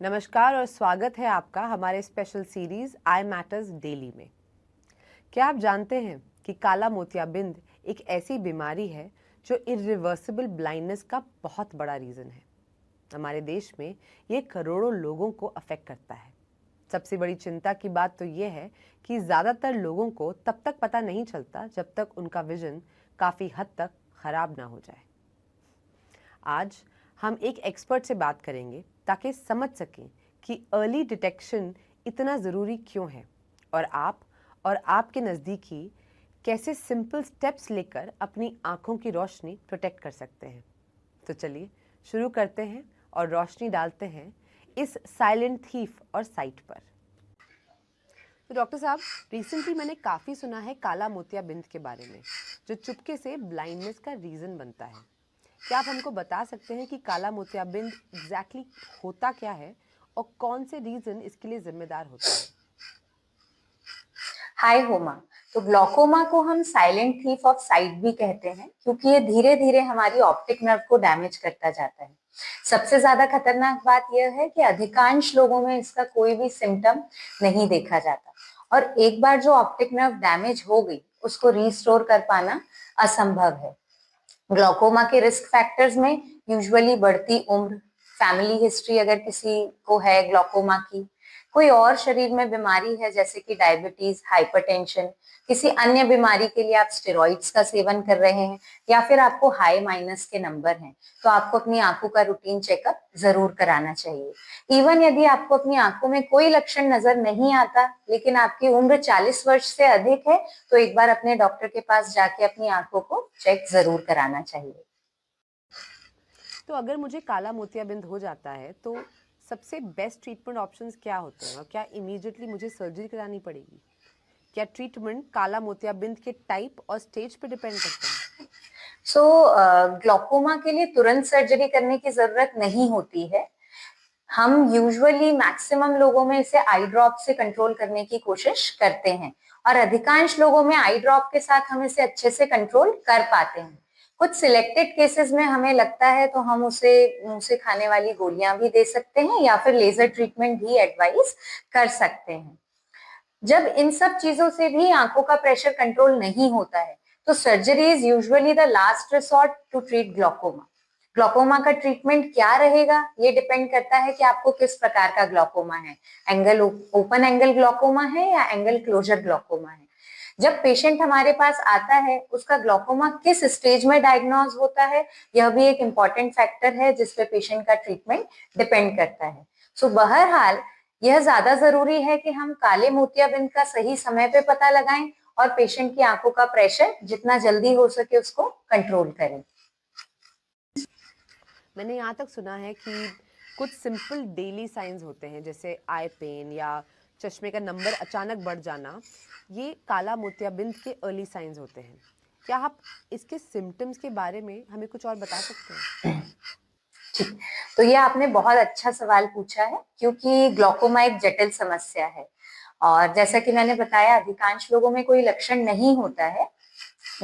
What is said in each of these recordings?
नमस्कार और स्वागत है आपका हमारे स्पेशल सीरीज आई मैटर्स डेली में। क्या आप जानते हैं कि काला मोतियाबिंद एक ऐसी बीमारी है जो इरिवर्सिबल ब्लाइंडनेस का बहुत बड़ा रीज़न है। हमारे देश में ये करोड़ों लोगों को अफेक्ट करता है। सबसे बड़ी चिंता की बात तो ये है कि ज़्यादातर लोगों को तब तक पता नहीं चलता जब तक उनका विजन काफ़ी हद तक ख़राब ना हो जाए। आज हम एक एक्सपर्ट से बात करेंगे ताकि समझ सकें कि अर्ली डिटेक्शन इतना ज़रूरी क्यों है और आपके नज़दीकी कैसे सिंपल स्टेप्स लेकर अपनी आँखों की रोशनी प्रोटेक्ट कर सकते हैं। तो चलिए शुरू करते हैं और रोशनी डालते हैं इस साइलेंट थीफ और साइट पर। तो डॉक्टर साहब, रिसेंटली मैंने काफ़ी सुना है काला मोतियाबिंद के बारे में, जो चुपके से ब्लाइंडनेस का रीज़न बनता है। क्या आप हमको बता सकते हैं कि काला मोतियाबिंद एग्जैक्टली होता क्या है और कौन से रीजन इसके लिए जिम्मेदार होते हैं? हाय होमा। तो ग्लॉकोमा को हम साइलेंट थीफ ऑफ साइट भी कहते हैं क्योंकि ये धीरे धीरे हमारी ऑप्टिक नर्व को डैमेज करता जाता है। सबसे ज्यादा खतरनाक बात यह है कि अधिकांश लोगों में इसका कोई भी सिम्टम नहीं देखा जाता और एक बार जो ऑप्टिक नर्व डैमेज हो गई उसको रिस्टोर कर पाना असंभव है। ग्लॉकोमा के रिस्क फैक्टर्स में यूजुअली बढ़ती उम्र, फैमिली हिस्ट्री अगर किसी को है ग्लॉकोमा की, कोई और शरीर में बीमारी है जैसे कि डायबिटीज, हाइपरटेंशन, किसी अन्य बीमारी के लिए आप स्टेरॉइड्स का सेवन कर रहे हैं या फिर आपको हाई माइनस के नंबर हैं, तो आपको अपनी आंखों का रूटीन चेकअप जरूर कराना चाहिए। इवन यदि आपको अपनी आंखों में कोई लक्षण नजर नहीं आता लेकिन आपकी उम्र 40 वर्ष से अधिक है, तो एक बार अपने डॉक्टर के पास जाके अपनी आंखों को चेक जरूर कराना चाहिए। तो अगर मुझे काला मोतियाबिंद हो जाता है तो सबसे बेस्ट ट्रीटमेंट ऑप्शंस क्या होते हैं और क्या इमीडिएटली मुझे सर्जरी करानी पड़ेगी? क्या ट्रीटमेंट काला मोतियाबिंद के टाइप और स्टेज पे डिपेंड करता है? ग्लॉकोमा के लिए तुरंत सर्जरी करने की जरूरत नहीं होती है। हम यूजुअली मैक्सिमम लोगों में इसे आई ड्रॉप से कंट्रोल करने की कोशिश करते हैं और अधिकांश लोगों में आई ड्रॉप के साथ हम इसे अच्छे से कंट्रोल कर पाते हैं। कुछ सिलेक्टेड केसेस में हमें लगता है तो हम उसे मुंह से खाने वाली गोलियां भी दे सकते हैं या फिर लेजर ट्रीटमेंट भी एडवाइस कर सकते हैं। जब इन सब चीजों से भी आंखों का प्रेशर कंट्रोल नहीं होता है तो surgery is usually the last resort to treat glaucoma. Glaucoma का ट्रीटमेंट क्या रहेगा ये डिपेंड करता है कि आपको किस प्रकार का ग्लॉकोमा है। एंगल ओपन एंगल ग्लॉकोमा है या एंगल क्लोजर ग्लॉकोमा है। जब पेशेंट हमारे पास आता है उसका ग्लॉकोमा किस स्टेज में डायग्नोज होता है, यह भी एक इम्पॉर्टेंट फैक्टर है जिसपे पेशेंट का ट्रीटमेंट डिपेंड करता है। सो बहरहाल यह ज्यादा जरूरी है कि हम काले मोतियाबिंद का सही समय पे पता लगाएं और पेशेंट की आंखों का प्रेशर जितना जल्दी हो सके उसको कंट्रोल करें। मैंने यहाँ तक सुना है कि कुछ सिंपल डेली साइंस होते हैं जैसे आई पेन या चश्मे का नंबर अचानक बढ़ जाना, ये काला मोतियाबिंद के अर्ली साइंस होते हैं। क्या आप इसके सिम्टम्स के बारे में हमें कुछ और बता सकते हैं? ठीक, तो ये आपने बहुत अच्छा सवाल पूछा है क्योंकि ग्लॉकोमा एक जटिल समस्या है और जैसा कि मैंने बताया अधिकांश लोगों में कोई लक्षण नहीं होता है,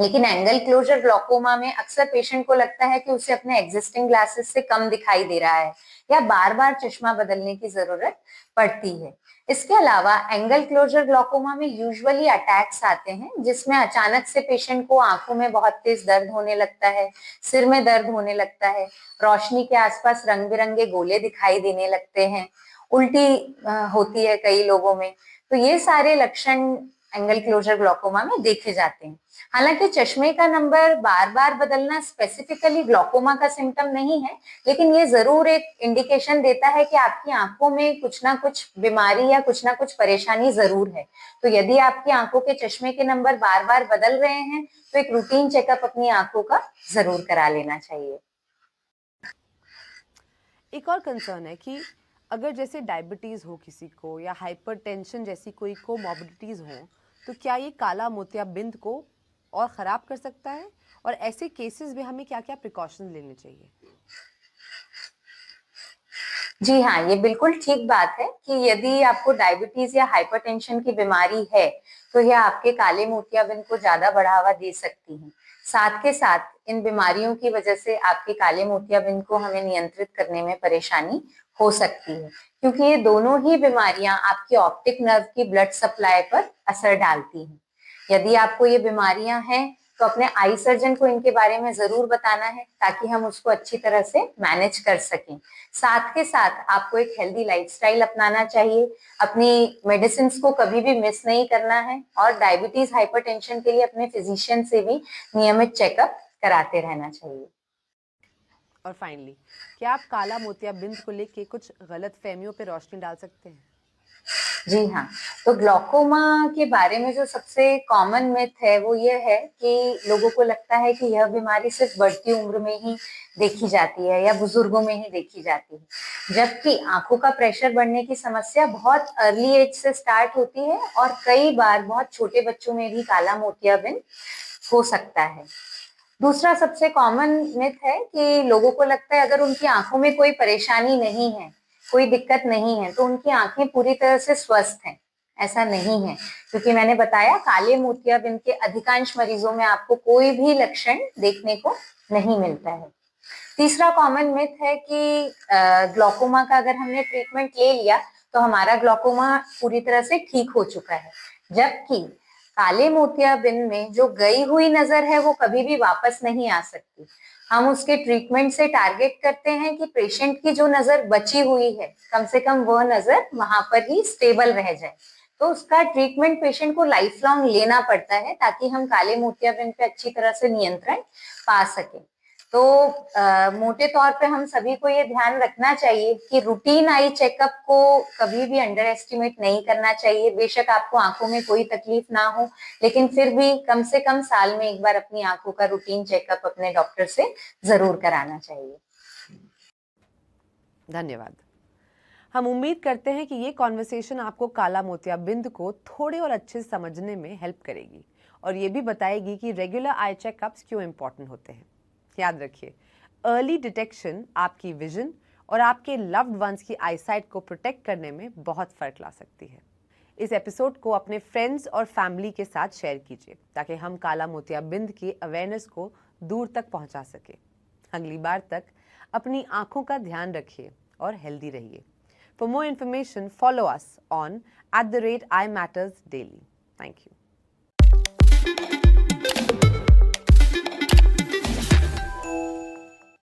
लेकिन एंगल क्लोजर ग्लॉकोमा में अक्सर पेशेंट को लगता है कि उसे अपने एग्जिस्टिंग ग्लासेस से कम दिखाई दे रहा है या बार बार चश्मा बदलने की जरूरत पड़ती है। इसके अलावा एंगल क्लोजर ग्लॉकोमा में यूजुअली अटैक्स आते हैं जिसमें अचानक से पेशेंट को आंखों में बहुत तेज दर्द होने लगता है, सिर में दर्द होने लगता है, रोशनी के आसपास रंग बिरंगे गोले दिखाई देने लगते हैं, उल्टी होती है कई लोगों में। तो ये सारे लक्षण एंगल क्लोजर ग्लॉकोमा में देखे जाते हैं। हालांकि चश्मे का नंबर बार बार बदलना स्पेसिफिकली ग्लॉकोमा का सिम्टम नहीं है, लेकिन ये जरूर एक इंडिकेशन देता है कि आपकी आंखों में कुछ ना कुछ बीमारी या कुछ ना कुछ परेशानी जरूर है। तो यदि आपकी आंखों के चश्मे के नंबर बार बार बदल रहे हैं तो एक रूटीन चेकअप अपनी आंखों का जरूर करा लेना चाहिए। एक और कंसर्न है कि अगर जैसे डायबिटीज़ हो किसी को या हाइपरटेंशन जैसी कोई कोमॉर्बिडिटीज़ हो, तो क्या ये काला मोतियाबिंद को और ख़राब कर सकता है? और ऐसे केसेस में हमें क्या क्या प्रिकॉशंस लेने चाहिए? जी हाँ, ये बिल्कुल ठीक बात है कि यदि आपको डायबिटीज या हाइपरटेंशन की बीमारी है तो यह आपके काले मोतियाबिंद को ज्यादा बढ़ावा दे सकती है। साथ के साथ इन बीमारियों की वजह से आपके काले मोतियाबिंद को हमें नियंत्रित करने में परेशानी हो सकती है, क्योंकि ये दोनों ही बीमारियां आपकी ऑप्टिक नर्व की ब्लड सप्लाई पर असर डालती हैं। यदि आपको ये बीमारियां हैं तो अपने आई सर्जन को इनके बारे में जरूर बताना है, ताकि हम उसको अच्छी तरह से मैनेज कर सकें। साथ के साथ आपको एक हेल्दी लाइफस्टाइल अपनाना चाहिए, अपनी मेडिसिन को कभी भी मिस नहीं करना है, और डायबिटीज हाइपरटेंशन के लिए अपने फिजिशियन से भी नियमित चेकअप कराते रहना चाहिए। और फाइनली, क्या आप काला मोतियाबिंद को लेके कुछ गलत फहमियों पे रोशनी डाल सकते हैं? जी हाँ, तो ग्लॉकोमा के बारे में जो सबसे कॉमन मिथ है वो ये है कि लोगों को लगता है कि यह बीमारी सिर्फ बढ़ती उम्र में ही देखी जाती है या बुजुर्गों में ही देखी जाती है, जबकि आंखों का प्रेशर बढ़ने की समस्या बहुत अर्ली एज से स्टार्ट होती है और कई बार बहुत छोटे बच्चों में भी काला मोतियाबिंद हो सकता है। दूसरा सबसे कॉमन मिथ है कि लोगों को लगता है अगर उनकी आंखों में कोई परेशानी नहीं है, कोई दिक्कत नहीं है, तो उनकी आंखें पूरी तरह से स्वस्थ हैं। ऐसा नहीं है, क्योंकि मैंने बताया काले मोतियाबिंद के अधिकांश मरीजों में आपको कोई भी लक्षण देखने को नहीं मिलता है। तीसरा कॉमन मिथ है कि ग्लॉकोमा का अगर हमने ट्रीटमेंट ले लिया तो हमारा ग्लॉकोमा पूरी तरह से ठीक हो चुका है, जबकि काले मोतियाबिंद में जो गई हुई नजर है वो कभी भी वापस नहीं आ सकती। हम उसके ट्रीटमेंट से टारगेट करते हैं कि पेशेंट की जो नजर बची हुई है कम से कम वह नजर वहां पर ही स्टेबल रह जाए। तो उसका ट्रीटमेंट पेशेंट को लाइफ लॉन्ग लेना पड़ता है, ताकि हम काले मोतियाबिंद पे अच्छी तरह से नियंत्रण पा सके। तो मोटे तौर पे हम सभी को ये ध्यान रखना चाहिए कि रूटीन आई चेकअप को कभी भी अंडर एस्टिमेट नहीं करना चाहिए। बेशक आपको आंखों में कोई तकलीफ ना हो, लेकिन फिर भी कम से कम साल में एक बार अपनी आंखों का रूटीन चेकअप अपने डॉक्टर से जरूर कराना चाहिए। धन्यवाद। हम उम्मीद करते हैं कि ये कॉन्वर्सेशन आपको काला मोतियाबिंद को थोड़े और अच्छे से समझने में हेल्प करेगी, और ये भी बताएगी कि रेगुलर आई चेकअप्स क्यों इंपॉर्टेंट होते हैं। याद रखिए, अर्ली डिटेक्शन आपकी विजन और आपके लव्ड वंस की आईसाइट को प्रोटेक्ट करने में बहुत फर्क ला सकती है। इस एपिसोड को अपने फ्रेंड्स और फैमिली के साथ शेयर कीजिए, ताकि हम काला मोतियाबिंद की अवेयरनेस को दूर तक पहुंचा सके। अगली बार तक अपनी आंखों का ध्यान रखिए और हेल्दी रहिए। For more information, follow us on @imattersdaily. Thank you.